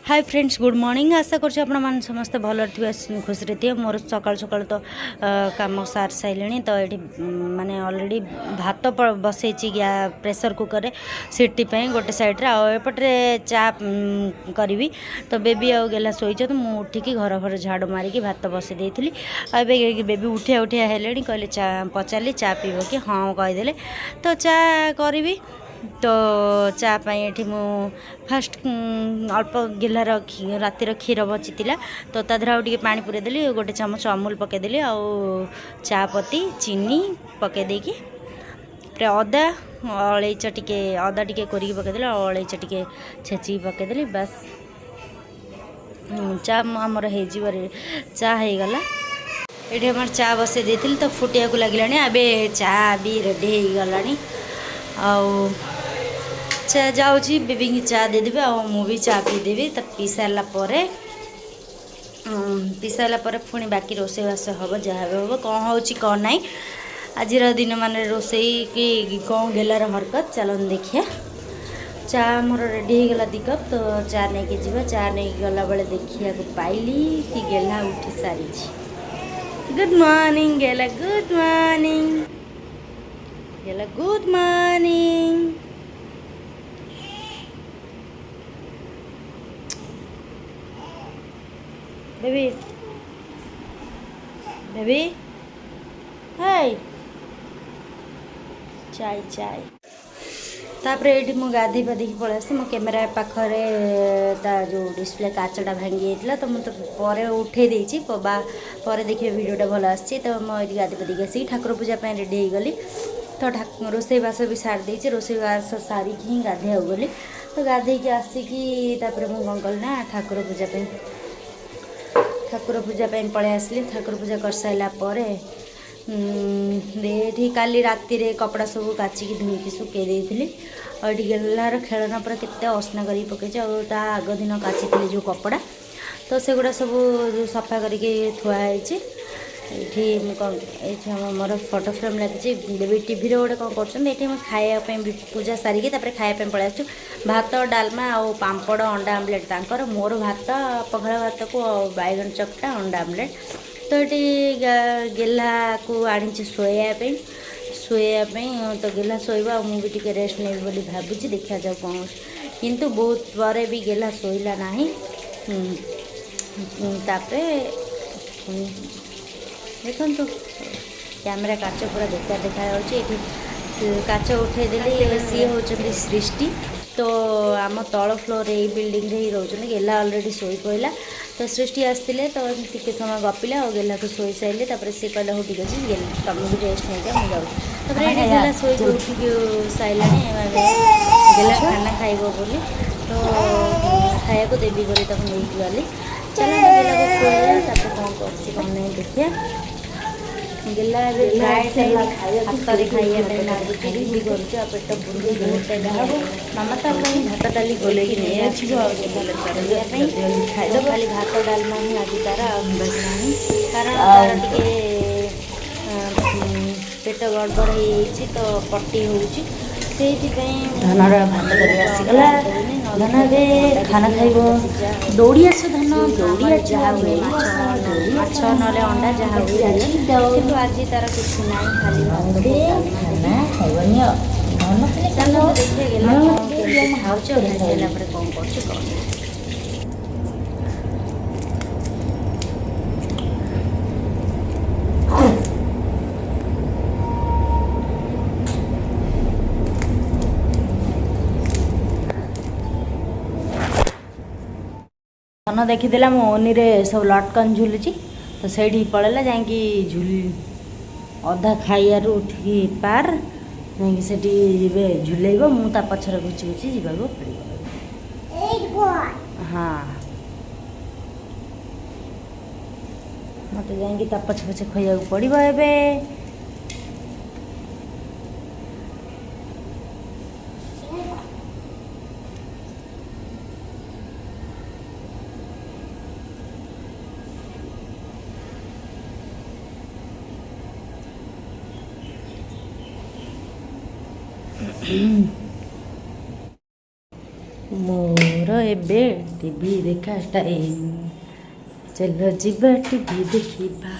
Hi friends good morning आशा करछे आपण मान समस्त भल खुशी थे मोर सकाल सकाल तो काम सार सारे तो ये माने ऑलरेडी भात बसई प्रेशर कुकर रे सीटी गोटे सैड्रे आपटे चा करी तो बेबी आ गेला शोच तो मुझे उठिकी घर घर झाड़ू मारिकी भात बसई देती बेबी उठिया उठिया हेले कहले चा पचारि चा पीब कि हाँ कहीदे तो चा करी तो चा पाई मु फास्ट अल्प गिलार रातिर क्षीर बचीला तो तादर आउ पानी पूरे देली गोटे चामच अमूल पकईदेली आ चा पत्ती चीनी पकईदेकी अदा अलैच टे अदा टे कोरिकी पकईदेली अलैच टे छेचिकी पकईदेली बस चा आमर हो चा हो गला ये आम चा बसई देती तो फुटिया को लगे अबे चा भी रेडी हो गला चा जाऊँगी बेबी की चा देदेवी भी चा पीदेवी तो पी सारा पुणी बाकी रोसईवास हम जहाँ भी हम कौन हो कौन ना आज दिन मान रोसई कि कौन गेलार हरकत चलन देखिए चा मोर रेडी हो गला दी कप तो चा नहीं जी चा नहीं गला बेले देखा पाइली कि गेला उठी सारी गुड मॉर्निंग गेला गुड मॉर्निंग गेला good morning baby baby hi चाय चाय तापरे ये मुझे गाधे पाधे पलि आस मो कैमेरा पाखरे जो डिस्प्ले काचटा भांगी जाता तो मुझे पर उठे देती पर देखिए वीडियोटा भल आसी तो मुझे गाधे पाधे आसी ठाकुर पूजा रेडी हो गली तो रोसई बास भी सारी देती रोसई बास सारिकी ही गाधे गली तो गाधे आसिकी मुझे कौन कल ना ठाकुर पूजा पलि आसली ठाकुर पूजा कर सारापर ये काली राति कपड़ा सब काचिकी धोईकी सुखे देती और गेलार खेलना पर केते असना कर पकई आग दिन काची जो कपड़ा तो से गुड़ा सब सफा करके थुआई ये मोर फोटो फ्रेम लगी बेबी टीवी गोटे कौन कर खायापी पूजा सारिकी खायापी पलि आसु भात डालमा आ पांपड़ अंडा आमलेट तांकर मोर भात पखाला भात को बैगन चकटा अंडा आमलेट तो ये गेला को आनी शोयापी तो गेला शोवा मुझे रेस्ट नहीं बोली भावुँ देखा जाऊ कौन किंतु बहुत पर भी गेला शोला ना देखु कैमेरा काच पूरा बेकार देखा काच उठेदेली सी होती सृष्टि तो आम तल फ्लोर ये बिल्डिंग ही रोचे गेला अलरेडी शोई पड़ा तो सृष्टि आसते तो टे समय गपिला और गेला को शोई सारे सी कहला हो ठीक अच्छे तुम भी रेस्ट नहीं जा मुझे ये गेला शोई उठिक सारा गेला खाना खाइब बोली तो खाया को देवी बोली तक नहीं गली चलो गेला को खुआ कौन कर कौन नहीं देखिए गेला हाथ खाइए लाଗୁଛି पेट बुड़ी बहुत मामा तो भात डाली गोल खाइद खाली भात डालमा ही आज तार कारण तार टे पेट गड़बड़ हो तो पट्टी हो धनर भात कर आसीगला धन ए खाना खाइब दौड़ी आस धन दौड़ी जहाँ हुए माछ ना अंडा जहाँ हुए कि आज तार किसी ना खाली खाना खाइबनी चलो देखिए गला खाऊला कौन कर धन देखीदेला मो ओनी रे सब लटकन झुलुची तो सही पड़ेगा जाकि झुल अधा खाइबार उठिकी पार जाकि झुलेब मुझे पछर घुची घुची जावाक पड़ो हाँ मत जा पछे पछे खोया पड़ो ए मोर ए ଏବେ ଟିଭି ଦେଖା ଟାଇମ୍। चलो जीवा टीवी देखिबा।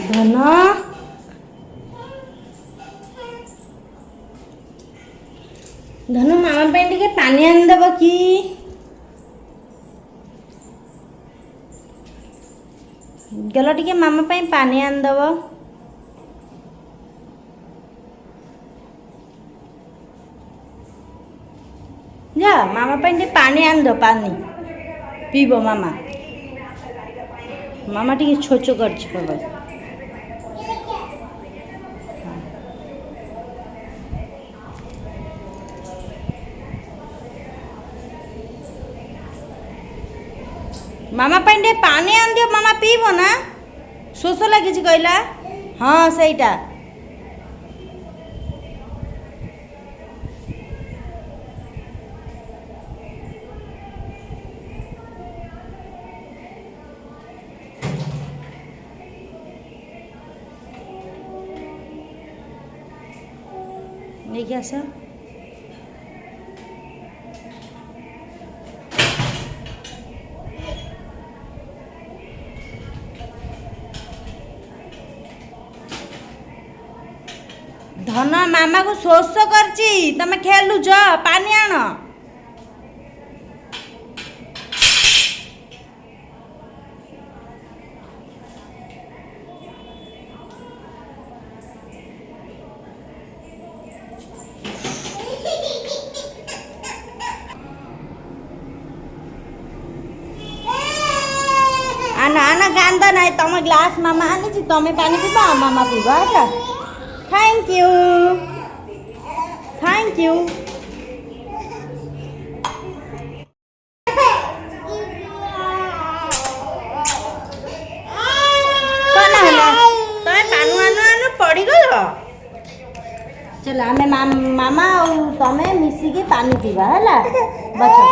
धन धन मामा पे टिके पानी आन देबो की? गलो टिके मामा पे पानी आन देबो। जा मामा पे टिके पानी आन दो, पानी पीबो मामा। मामा टिके छोचो करछ बाबा। मामा पे पानी आन दियो, मामा पीबो ना। शोष लगी कहला। हाँ सहीटा देखिए आस। धन मामा को शोष करची, तमे खेलु जा, पानी आण। आना आना गांदा नहीं, तम ग्लास मामा आनी, तमे पानी पीबा, मामा पीबा है। Thank you thank you. कौन है तमे पानु आनु आनु पड़ी गलो। चलो आमे मामा और तमे मिसी के पानी पीबा हैला। बच्चा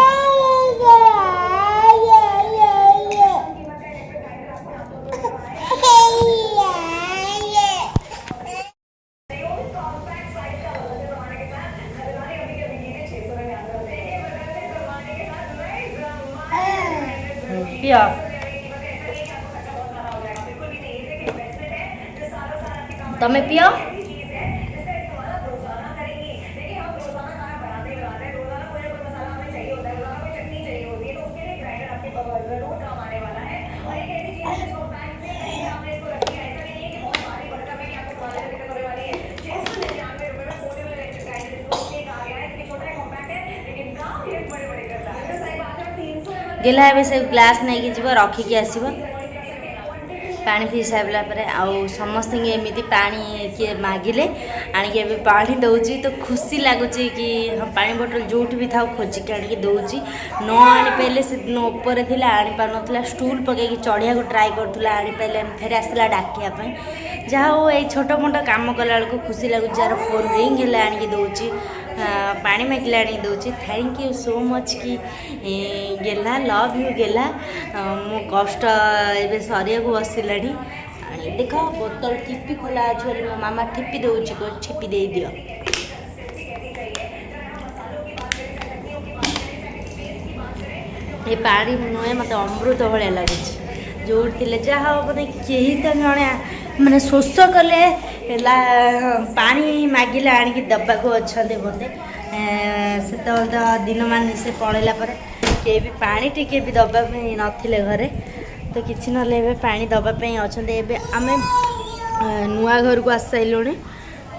पिया। तमे पियो। गेला है से ग्लास नहीं कि जीव रखिकी आसब पानी पी सारा पर आउ समस्त एमती पानी किए मागिले आणिक पानी दौची तो खुशी लगुच कि हाँ पानी बोतल जो भी था खोजिक आनिक दौची न आनी पारे से दिन उपर थी आनी पार ना स्टूल पकईकि चढ़िया को ट्राए करूला आनी पारे फेर आसला डाकियापाई जहाँ हो ये छोट मोट कम कला बेलू खुशी लगुच जार फोन रिंग है आनिक दौची पानी मागिले आनिक दौची। थैंक यू सो मच कि गेला लव यू गेला मो कष्ट ए सरिया को बसला देख बोतल ठिपी खोला अच्छे मो मामा ठिपी दौची को छिपी दे दियो। ये पानी नुहे मत अमृत भाया लगुच जो जहाँ बोधे कहीं तो जड़े मैंने शोष कले पानी मागिले आनिक दबाक अच्छा बोधे से तो दिन मान से पड़ेला के भी पानी टिके भी दबाई नथिले घरे तो किसी ना पानी दबाई अच्छा आम नुआ घर को आस सारे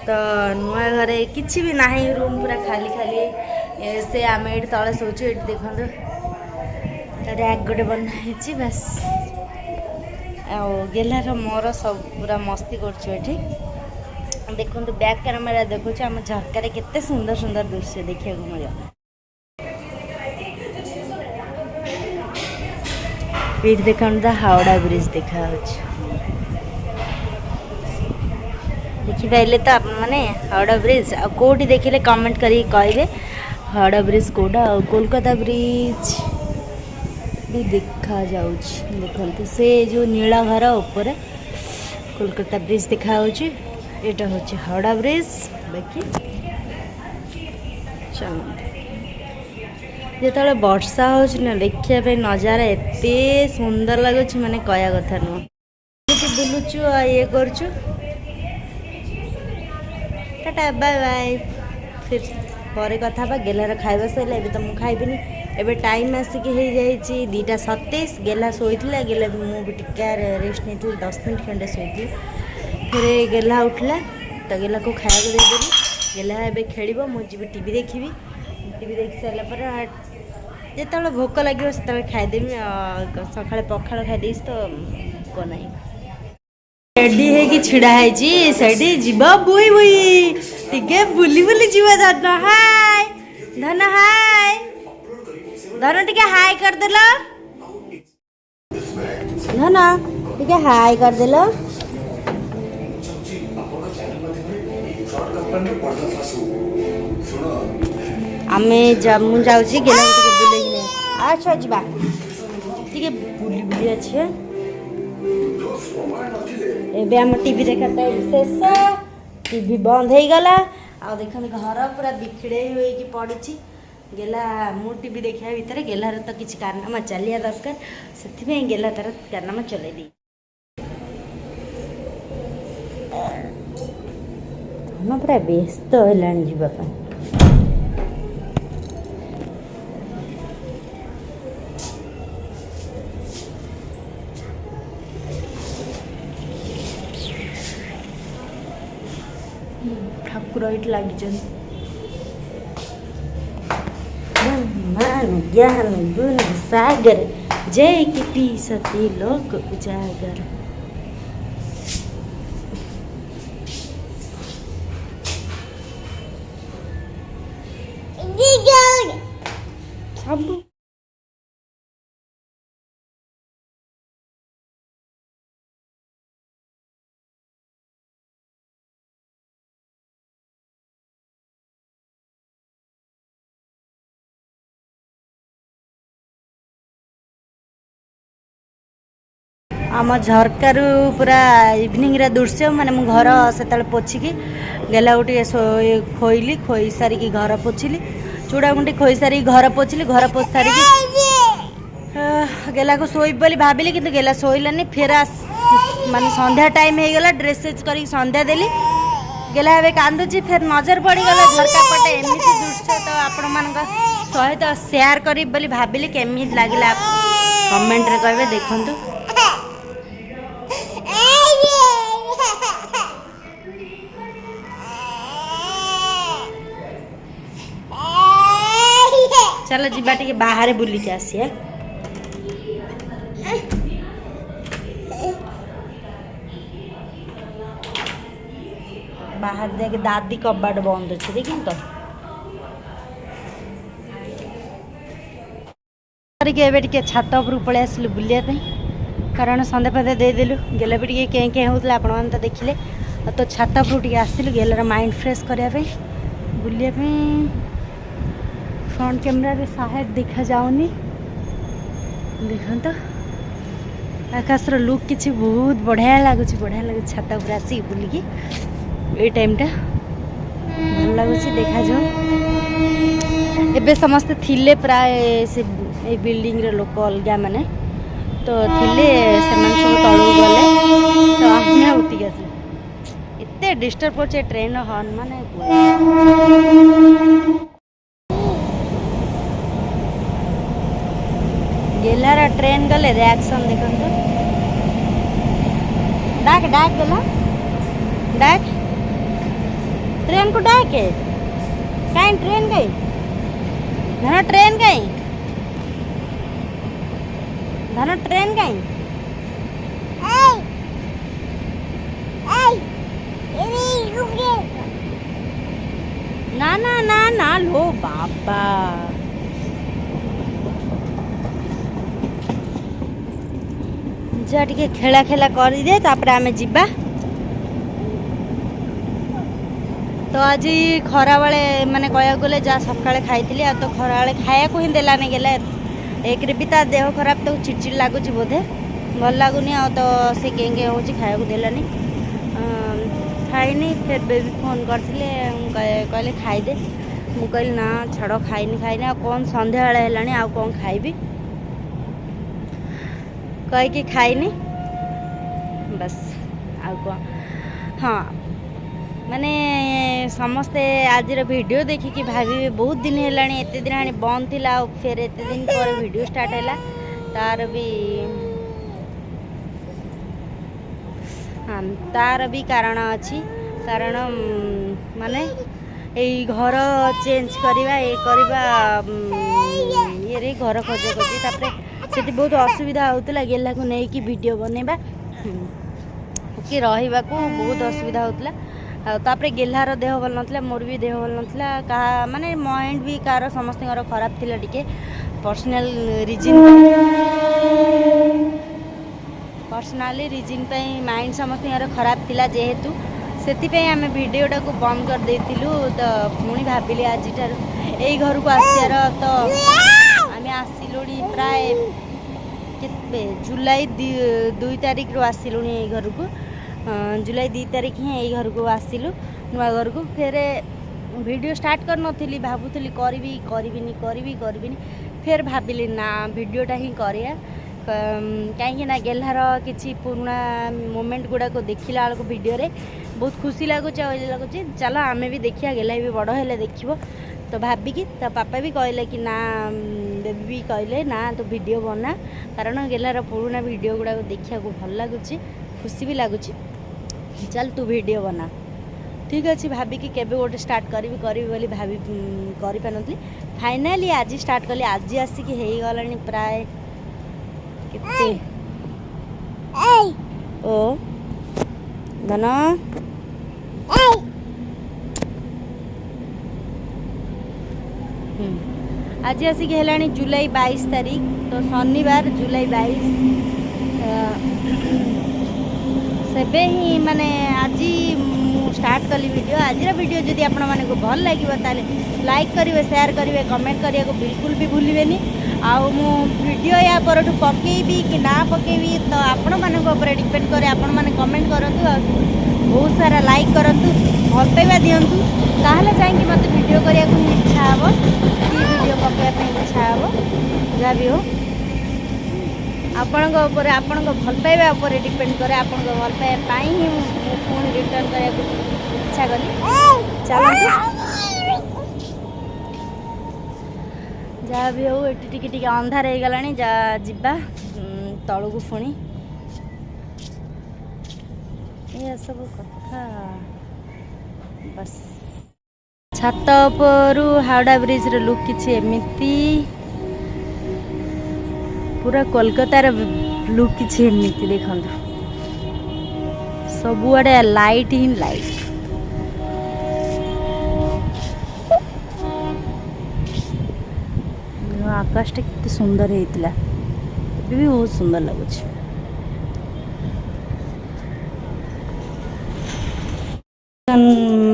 तो नुआ घरे किसी भी ना रूम पूरा खाली खाली से आम ये तले शोचु ये देखो रैक गोटे बनाई बस गेलार मोर सब पूरा मस्ती कर देखो बैक कैमेरा देखुच आम झरकार केते सुंदर सुंदर दृश्य देखा मिले। ये देखा हावड़ा ब्रिज देखा देखी पारे तो आप मैंने हावड़ा ब्रिज आ कौटी देखिले कमेंट करी कहे हावड़ा ब्रिज कौटा कोलकाता ब्रिज भी देखा देखते से जो नीला घर ऊपर कोलकाता ब्रिज देखा एटा होची हावड़ा ब्रिज बाकी चलो जो वर्षा हो देखा नजारा एते सुंदर लगुच माने कया कथा नुह बुलुचु ये करचु टाटा बाय बाय फिर पर कथा बा गेलार खाଇବା सैला एबे तो मु खाइबिनी एबे टाइम आसिक हो जाइए 2:27 गेला शोला गेला मुझे टिका रेस्ट नहीं 10 मिनट खंडे शोती फिर गेला उठला तो गेला को खाया देदेली गेला एबे खेल मुझे टीवी देखी टीवी देख सारापर जो भोक लगे से खाईदेवी सका पखाड़ खाई तो भोक ना रेडी है छिड़ा है जीव बुई बुई टे बुली बुली जीव धन हाय धन हाय धन टे हाय करदेल धन टे हाय करदेल आमे मुझे जाऊँगी गेला बुले अच्छा जा टे बुली बुली अच्छे एबे हम टीवी देखा टाइम शेष टीवी बंद हो गला आ देख घर पूरा बिखड़े हो पड़ी गेला मु टीवी देखा भितर गेलार तो किसी कारनामा चलिया दरकार से गेला तार कारनामा चलै दी हम पूरा व्यस्त है जीवाई ठाकुर ये लगी ज्ञान गुण सागर जय की पी सती लोक उजागर सब आम झरकार पूरा इवनिंग रे दृश्य माने मु घर से पोछिकी गेला गोटे खोईली खोई सारिकी घर पोछिली चूड़ा गुंडी खोई सारी घर पोछिली घर पोछ सारिकी गेला को सोई बोली भाविली किंतु गेला सोइलानी फिर माने संध्या टाइम हो गला ड्रेस चेंज करी संध्या देली गेला एबे कांदुची फिर नजर पड़ी गला झरका पटे एमिति दृश्य तो आपण मान सहित शेयर करी बोली भाविली केमी लागिला कमेंट रे कहबे देखंतु चलो जीवा टे बाहर बुलिक आसिया बाहर देख दादी कबाट बंद अच्छे देख तो टे छात उपर पलि आसलु बुलायापी कारण सन्धे फंदे देदेलु गेला भी टे कें कें होता आपण मैंने तो देखिले तो छात उपर टे आसलु गेलार माइंड फ्रेश करने बुलायापी फ्रंट कैमरा रे साहेब देखा जाऊनी देखो तो आकाशर लुक किसी बहुत बढ़िया लगुच छात उपर आसिक बुलिकी ये टाइम टा भल लगुच देखा जाऊ एबे समस्ते थिले प्राय से बिल्डिंग रे लोक अलगा माने तो थिले सेमान सब तळु गले तो आमे उठी आसे एते डिस्टर्ब होचे ट्रेन हॉर्न माने गेलार ट्रेन गले रिएक्शन देखो डाक डाक गला डाक ट्रेन को डाके कहीं ट्रेन गई धन ट्रेन गई धन ट्रेन गई ना ना ना ना लो बाबा जा टे खेला खेला कर दे तापर आमे जिबा तो आज खरा बेले माने कह गले जहाँ सका खाई आ तो खरा बेले खाया को ही देलानी गेला एक भी ता देह खराब तो चिड़चिड़ लगुच बोधे भल लगुनि आ तो से कें हो खाया को देलानी खाइनी फिर बेबी फोन करते कहले खाईदे मु कहली ना छाड़ खाइनी खाइनी आ कौन संध्या बेले हेलानी आ कौन खाइबी कहीकि खाइनी बस आ कौन हाँ माने समस्ते आज वीडियो देखिकी भाभी बहुत दिन है एत दिन आनी बंद थिला फिर एत दिन पर वीडियो स्टार्ट है तार भी हाँ तार भी कारण अच्छी कारण माने यही घर चेंज करवा ये करवा ये घर खोज खोजी तापर से बहुत असुविधा होता गेला को नहीं कि वीडियो बनवा कि रहा बहुत असुविधा होता तापर गेल्हार देह भल ना मोर भी देह भल ना क्या माने माइंड भी कार समस्त खराब थिला टिके पर्सनल रिजन पे माइंड समस्त खराब थिला जेहेतु से आम वीडियोटा को बंद कर देथिलु तो पुणी भाविली आज यही घर को आसार तो आम आसिलु प्राय जुलाई 2 तारिख रू आसिलु यही घर को जुलाई 2 तारिख ही यही घर को आसिलु नुआ घर को फिर वीडियो स्टार्ट कर नथिली भाबुथली करी फिर भाविली ना वीडियोटा ही करिया कहीं ना गेल्हार किसी पुराना मोमेंट गुड़ाक देखला बेलू वीडियो रे बहुत खुशी लगुच चलो आम भी देखिया गेला भी बड़ हेले देखिबो तो भाविकी तो पापा भी कहले कि ना बेबी भी कहले ना तो वीडियो बना कारण गेलार पुराना वीडियो गुड़ाक देखिया भल लगुच खुशी भी लगुच चल तू वीडियो बना ठीक अच्छे भाविकी केबे गोटे स्टार्ट करी बोली भाभी करि पानथली फाइनली आज स्टार्ट कली आज आसिकी हेई गलानी प्राय कितने ओ धन आज आसिक है जुलाई 22 तारीख तो शनिवार जुलाई 22 सेबे ही माने आज स्टार्ट कली वीडियो आज वीडियो जदि आपण माने भल लगे ताले लाइक करेंगे शेयर करेंगे कमेंट करने को बिल्कुल भी भूलिबेनी आउ मु वीडियो या पर पकेबी कि ना पकेबी तो आपण मानक ऊपर डिपेंड करे आपण माने कमेंट करंतु बहुत सारा लाइक करंतु भल पाइबा दियंतु ताहले जाइए मत वीडियो करिया को इच्छा हबो कि वीडियो पकेया पे इच्छा हबो जा भी हो आपण को ऊपर आपण को भल पाइबा ऊपर डिपेंड करे आपण को भल पाइबा पाई ही मु फोन रिटर्न करिया को इच्छा कली चलो जहाँ भी हो टी अंधार हो गला जा जिबा तलू को पुणी ये सब कथा बस छात उपरू हावड़ा ब्रिज रो लुक किछि एमिति पूरा कोलकातार लुक किछि एमिति देखंतु सबुआडे लाइट ही लाइट आकाशटा कितने सुंदर होता भी बहुत सुंदर लगुच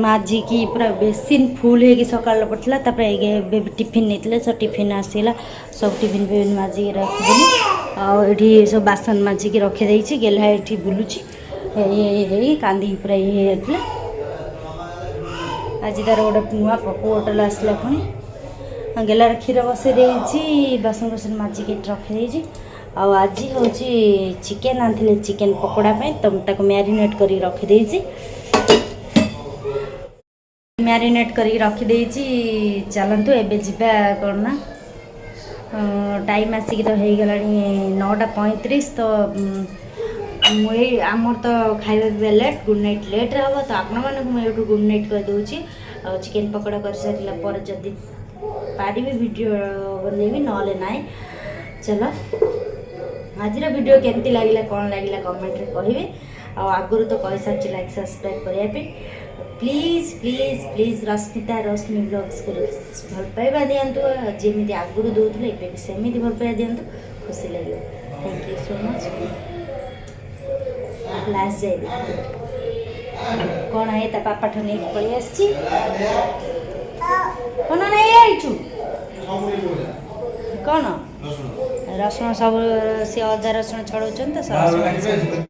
माझी की पूरा बेसिन फुल है सकाल पड़ता बेबी टिफिन नहीं सब टिफिन आसला सब टिफिन फिन माझी रखी सब बासन माझी रखीदे गेला ये बुलूची कांदी पूरा ये आज तार गोटे नुआ पपू होटल आसला पुणी गेलार क्षीर बसई देती बासन बासन माजिक रखी आज हूँ चिकेन आनी चिकेन पकोड़ा तो मैरिनेट कर रखीदे मैरिनेट कर रखीदे चलतु एवं जा कौन ना टाइम आसिक तो हो गला 9:35 तो मुझे आमर तो खाଇବା लेट गुड नाइट लेट हम तो आपण मानक गुड नाइट कर दूची चिकेन पकोड़ा कर सारा पर जदि पाड़ी वीडियो बनैबी ना ना चलो आज वीडियो केमती लगे कौन लगे कमेंट रे कहिबे आगुरी तो कही सारी लाइक सब्सक्राइब करने please please please Rashmita Rashmi blogs को भल पाइबा दिंतु जमी आगुरी दूसरे ए सेमती भल पाइबा दिंतु खुशी लगे thank you so much last जाए कौन है ता पापा ठो नहीं पड़ी आसी कौन नहीं आईचु कौन रसुण सब सी अदा रसुण छड़ाऊँ तो